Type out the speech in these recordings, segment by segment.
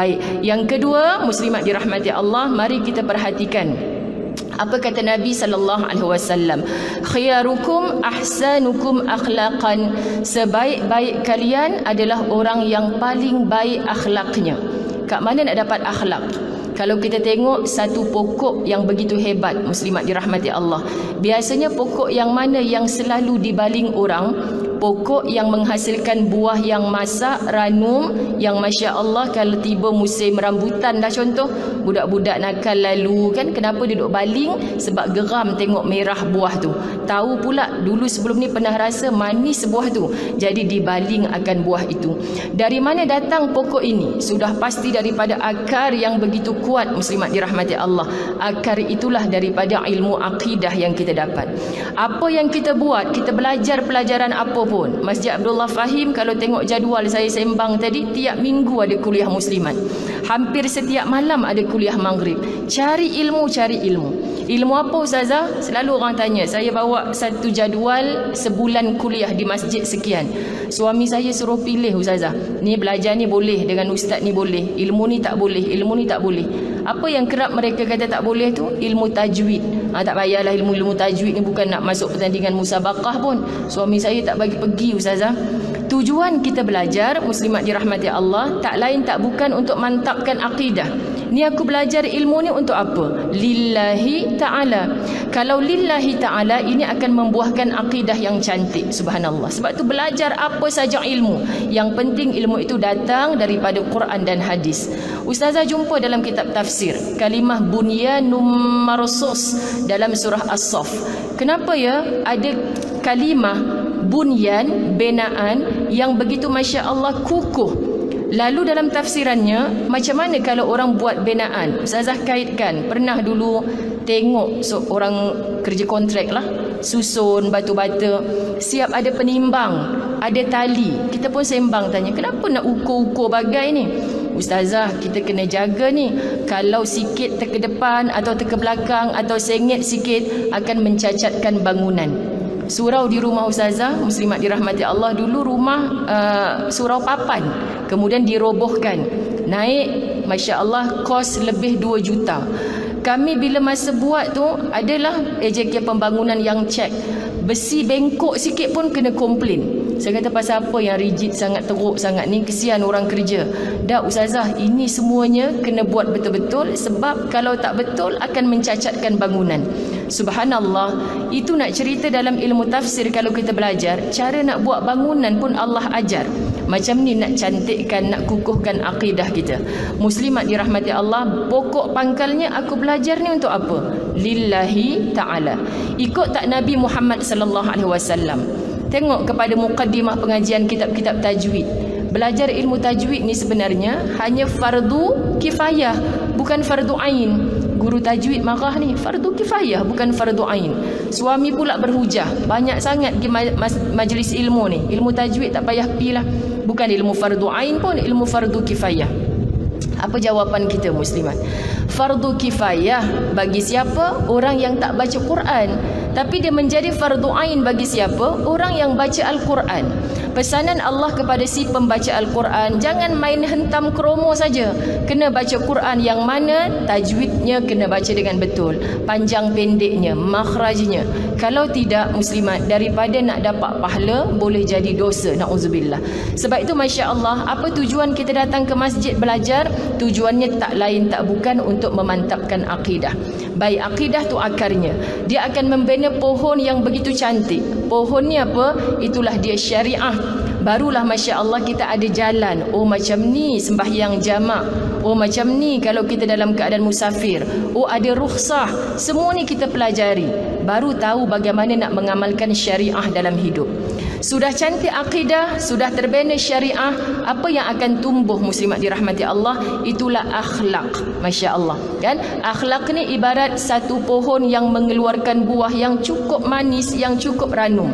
Baik, yang kedua, muslimat dirahmati Allah, mari kita perhatikan apa kata Nabi SAW. Khiyarukum ahsanukum akhlaqan. Sebaik-baik kalian adalah orang yang paling baik akhlaknya. Kat mana nak dapat akhlak? Kalau kita tengok satu pokok yang begitu hebat, muslimat dirahmati Allah, biasanya pokok yang mana yang selalu dibaling orang? Pokok yang menghasilkan buah yang masak, ranum, yang Masya Allah kalau tiba musim rambutan dah contoh, budak-budak nakal lalu kan, kenapa dia duduk baling? Sebab geram tengok merah buah tu. Tahu pula dulu sebelum ni pernah rasa manis buah tu, jadi dibaling akan buah itu. Dari mana datang pokok ini? Sudah pasti daripada akar yang begitu kuat, muslimat dirahmati Allah. Akar itulah daripada ilmu akidah yang kita dapat. Apa yang kita buat, kita belajar pelajaran apa pun. Masjid Abdullah Fahim, kalau tengok jadual saya sembang tadi, tiap minggu ada kuliah muslimat. Hampir setiap malam ada kuliah maghrib. Cari ilmu, cari ilmu. Ilmu apa Ustazah? Selalu orang tanya. Saya bawa satu jadual sebulan kuliah di masjid sekian. Suami saya suruh pilih Ustazah. Ni belajar ni boleh, dengan ustaz ni boleh. Ilmu ni tak boleh, ilmu ni tak boleh. Apa yang kerap mereka kata tak boleh tu? Ilmu tajwid. Tak payahlah ilmu tajwid ni bukan nak masuk pertandingan musabaqah pun. Suami saya tak bagi pergi Ustazah. Tujuan kita belajar, muslimat dirahmati Allah, tak lain tak bukan untuk mantapkan akidah. Ni aku belajar ilmu ni untuk apa? Lillahi ta'ala. Kalau lillahi ta'ala, ini akan membuahkan akidah yang cantik. Subhanallah. Sebab tu belajar apa saja ilmu, yang penting ilmu itu datang daripada Quran dan hadis. Ustazah jumpa dalam kitab tafsir kalimah bunyanum marsus dalam surah As-Saff. Kenapa ya ada kalimah bunyan, binaan yang begitu Masya Allah kukuh? Lalu dalam tafsirannya, macam mana kalau orang buat binaan? Ustazah kaitkan, pernah dulu tengok seorang kerja kontrak lah, susun batu bata, siap ada penimbang, ada tali. Kita pun sembang tanya, kenapa nak ukur-ukur bagai ni? Ustazah, kita kena jaga ni. Kalau sikit ke depan atau ke belakang atau sengit sikit akan mencacatkan bangunan. Surau di rumah Ustazah, muslimat dirahmati Allah, dulu rumah surau papan, kemudian dirobohkan, naik Masya Allah kos lebih 2 juta. Kami bila masa buat tu adalah EJK pembangunan yang cek, besi bengkok sikit pun kena komplain. Saya kata pasal apa yang rigid sangat, teruk sangat ni, kesian orang kerja. Dah Ustazah, ini semuanya kena buat betul-betul, sebab kalau tak betul akan mencacatkan bangunan. Subhanallah, itu nak cerita dalam ilmu tafsir. Kalau kita belajar cara nak buat bangunan pun Allah ajar. Macam ni nak cantikkan, nak kukuhkan akidah kita. Muslimat dirahmati Allah, pokok pangkalnya aku belajar ni untuk apa? Lillahi ta'ala. Ikut tak Nabi Muhammad sallallahu alaihi wasallam? Tengok kepada muqaddimah pengajian kitab-kitab tajwid. Belajar ilmu tajwid ni sebenarnya hanya fardu kifayah, bukan fardu ain. Guru tajwid marah ni, fardu kifayah bukan fardu ain. Suami pula berhujah, banyak sangat pergi majlis ilmu ni, ilmu tajwid tak payah pi lah, bukan ilmu fardu ain pun, ilmu fardu kifayah. Apa jawapan kita muslimat? Fardu kifayah bagi siapa? Orang yang tak baca Quran. Tapi dia menjadi fardu ain bagi siapa? Orang yang baca Al-Quran. Pesanan Allah kepada si pembaca Al-Quran, jangan main hentam kromo saja. Kena baca Quran yang mana tajwidnya kena baca dengan betul, panjang pendeknya, makhrajnya. Kalau tidak muslimat, daripada nak dapat pahala boleh jadi dosa, na'udzubillah. Sebab itu Masya Allah, apa tujuan kita datang ke masjid belajar? Tujuannya tak lain tak bukan untuk memantapkan akidah. Baik, akidah tu akarnya, dia akan membina pohon yang begitu cantik. Pohonnya apa? Itulah dia syariah. Barulah Masya Allah kita ada jalan. Oh macam ni sembahyang jamak. Oh macam ni kalau kita dalam keadaan musafir. Oh ada rukhsah. Semua ni kita pelajari, baru tahu bagaimana nak mengamalkan syariah dalam hidup. Sudah cantik akidah, sudah terbina syariah, apa yang akan tumbuh muslimat dirahmati Allah? Itulah akhlak. Masya Allah kan? Akhlak ni ibarat satu pohon yang mengeluarkan buah yang cukup manis, yang cukup ranum.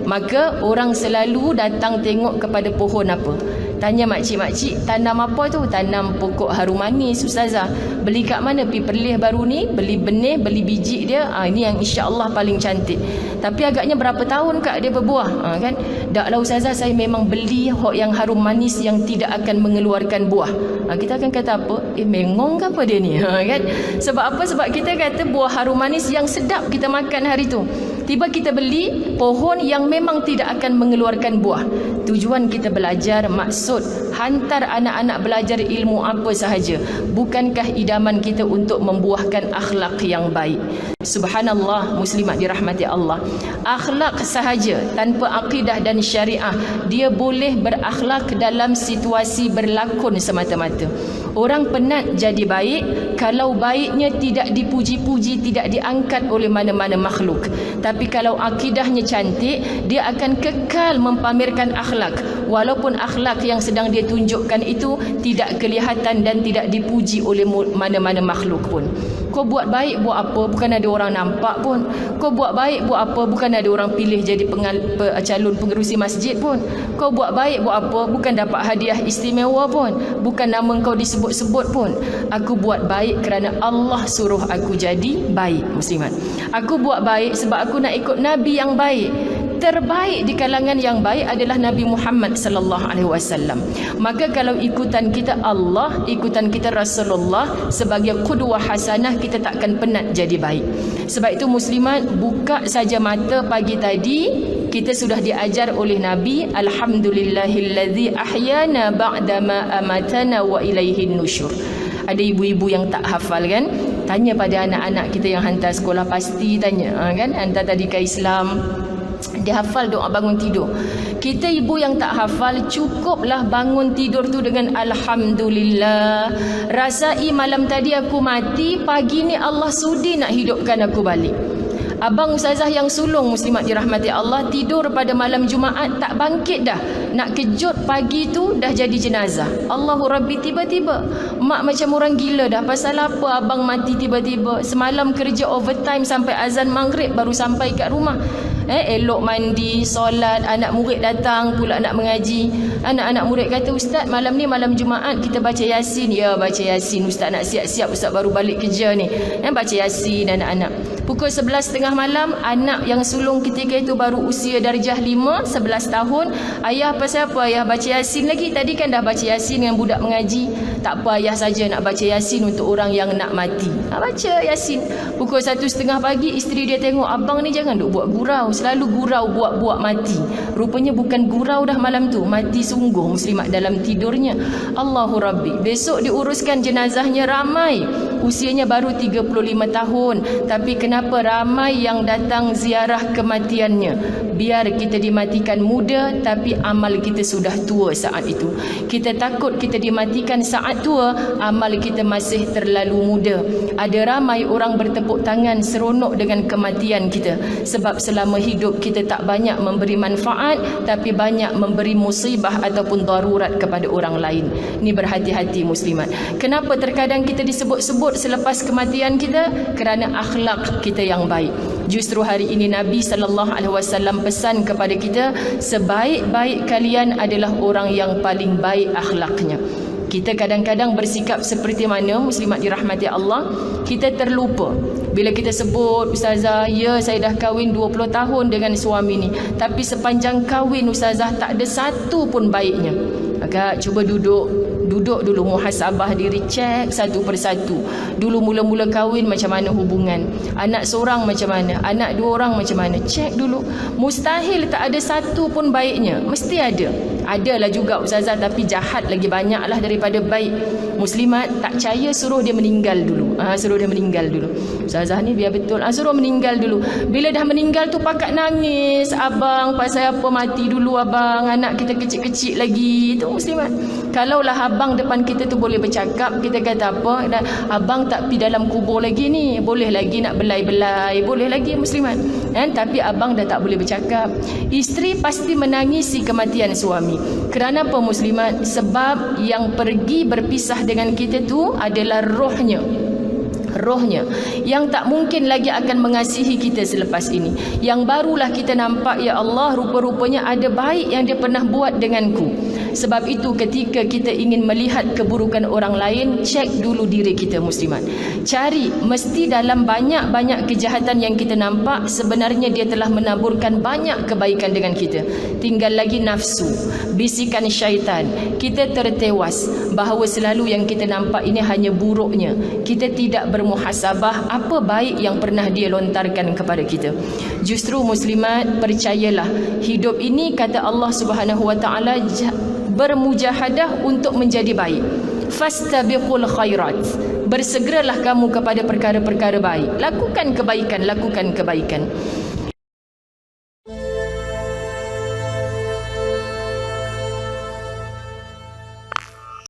Maka orang selalu datang tengok kepada pohon apa? Tanya makcik-makcik, tanam apa tu? Tanam pokok harum manis ustazah. Beli kat mana? Pergi perlih baru ni, beli benih, beli biji dia. Ini yang insya-Allah paling cantik. Tapi agaknya berapa tahun kak dia berbuah? Kan? Daklah ustazah, saya memang beli yang harum manis yang tidak akan mengeluarkan buah. Kita akan kata apa? Mengong ke apa dia ni? Kan? Sebab apa? Sebab kita kata buah harum manis yang sedap kita makan hari tu. Tiba kita beli pohon yang memang tidak akan mengeluarkan buah. Tujuan kita belajar, maksud hantar anak-anak belajar ilmu apa sahaja. Bukankah idaman kita untuk membuahkan akhlak yang baik? Subhanallah, muslimat dirahmati Allah. Akhlak sahaja tanpa akidah dan syariah, dia boleh berakhlak dalam situasi berlakon semata-mata. Orang penat jadi baik kalau baiknya tidak dipuji-puji, tidak diangkat oleh mana-mana makhluk. Tapi kalau akidahnya cantik, dia akan kekal mempamerkan akhlak. Walaupun akhlak yang sedang dia tunjukkan itu tidak kelihatan dan tidak dipuji oleh mana-mana makhluk pun. Kau buat baik buat apa? Bukan ada orang nampak pun. Kau buat baik buat apa? Bukan ada orang pilih jadi calon pengerusi masjid pun. Kau buat baik buat apa? Bukan dapat hadiah istimewa pun. Bukan nama kau disebut-sebut pun. Aku buat baik kerana Allah suruh aku jadi baik, muslimat. Aku buat baik sebab aku nak ikut Nabi yang baik. Terbaik di kalangan yang baik adalah Nabi Muhammad sallallahu alaihi wasallam. Maka kalau ikutan kita Allah, ikutan kita Rasulullah sebagai qudwah hasanah, kita takkan penat jadi baik. Sebab itu muslimat, buka saja mata pagi tadi kita sudah diajar oleh Nabi, alhamdulillahillazi ahyana ba'dama amatana wa ilaihin nusyur. Ada ibu-ibu yang tak hafal kan? Tanya pada anak-anak kita yang hantar sekolah, pasti tanya kan? Hantar tadika Islam, dia hafal doa bangun tidur. Kita ibu yang tak hafal, cukuplah bangun tidur tu dengan alhamdulillah. Rasai malam tadi aku mati, pagi ni Allah sudi nak hidupkan aku balik. Abang ustazah yang sulung, muslimat dirahmati Allah, tidur pada malam Jumaat tak bangkit dah. Nak kejut pagi tu dah jadi jenazah. Allahu Rabbi, tiba-tiba mak macam orang gila dah. Pasal apa abang mati tiba-tiba? Semalam kerja overtime sampai azan maghrib baru sampai kat rumah. Elok mandi, solat, anak murid datang pula nak mengaji. Anak-anak murid kata, ustaz malam ni malam Jumaat kita baca Yasin. Ya, baca Yasin, ustaz nak siap-siap, ustaz baru balik kerja ni. Baca Yasin anak-anak. Pukul 11.30 malam, anak yang sulung ketika itu baru usia darjah 5, 11 tahun. Ayah pasal apa ayah baca Yasin lagi? Tadi kan dah baca Yasin dengan budak mengaji. Tak apa, ayah saja nak baca Yasin untuk orang yang nak mati. Baca Yasin. Pukul 1.30 pagi, isteri dia tengok, abang ni jangan duk buat gurau. Selalu gurau buat-buat mati. Rupanya bukan gurau dah malam tu, mati sungguh muslimat dalam tidurnya. Allahu Rabbi. Besok diuruskan jenazahnya, ramai. Usianya baru 35 tahun. Tapi kenapa ramai yang datang ziarah kematiannya? Biar kita dimatikan muda, tapi amal kita sudah tua saat itu. Kita takut kita dimatikan saat tua, amal kita masih terlalu muda. Ada ramai orang bertepuk tangan seronok dengan kematian kita. Sebab selama hidup kita tak banyak memberi manfaat, tapi banyak memberi musibah ataupun darurat kepada orang lain. Ni berhati-hati muslimat. Kenapa terkadang kita disebut-sebut selepas kematian kita? Kerana akhlak kita yang baik. Justru hari ini Nabi SAW pesan kepada kita, sebaik-baik kalian adalah orang yang paling baik akhlaknya. Kita kadang-kadang bersikap seperti mana, muslimat dirahmati Allah, kita terlupa. Bila kita sebut, ustazah, ya saya dah kahwin 20 tahun dengan suami ni, tapi sepanjang kahwin ustazah tak ada satu pun baiknya. Agak cuba duduk dulu, muhasabah diri, cek satu persatu. Dulu mula-mula kahwin macam mana hubungan, anak seorang macam mana, anak dua orang macam mana, cek dulu. Mustahil tak ada satu pun baiknya. Mesti ada. Adalah juga ustazah, tapi jahat lagi banyaklah daripada baik. Muslimat tak percaya, suruh dia meninggal dulu. Suruh dia meninggal dulu. Ustazah ni biar betul. Suruh meninggal dulu. Bila dah meninggal tu pakat nangis, abang pasal apa mati dulu abang, anak kita kecil-kecil lagi. Itu muslimat. Kalaulah abang depan kita tu boleh bercakap, kita kata apa, abang tak pergi dalam kubur lagi ni, boleh lagi nak belai-belai, boleh lagi muslimat. Tapi abang dah tak boleh bercakap. Isteri pasti menangisi kematian suami. Kerana apa muslimat? Sebab yang pergi berpisah dengan kita tu adalah rohnya. rohnya, yang tak mungkin lagi akan mengasihi kita selepas ini, yang barulah kita nampak, ya Allah, rupa-rupanya ada baik yang dia pernah buat denganku. Sebab itu ketika kita ingin melihat keburukan orang lain, cek dulu diri kita muslimat. Cari, mesti dalam banyak-banyak kejahatan yang kita nampak, sebenarnya dia telah menaburkan banyak kebaikan dengan kita. Tinggal lagi nafsu, bisikan syaitan, kita tertewas bahawa selalu yang kita nampak ini hanya buruknya. Kita tidak bermuhasabah apa baik yang pernah dia lontarkan kepada kita. Justru muslimat, percayalah, hidup ini kata Allah Subhanahu wa taala bermujahadah untuk menjadi baik. Fastabiqul khairat, bersegeralah kamu kepada perkara-perkara baik. Lakukan kebaikan, lakukan kebaikan.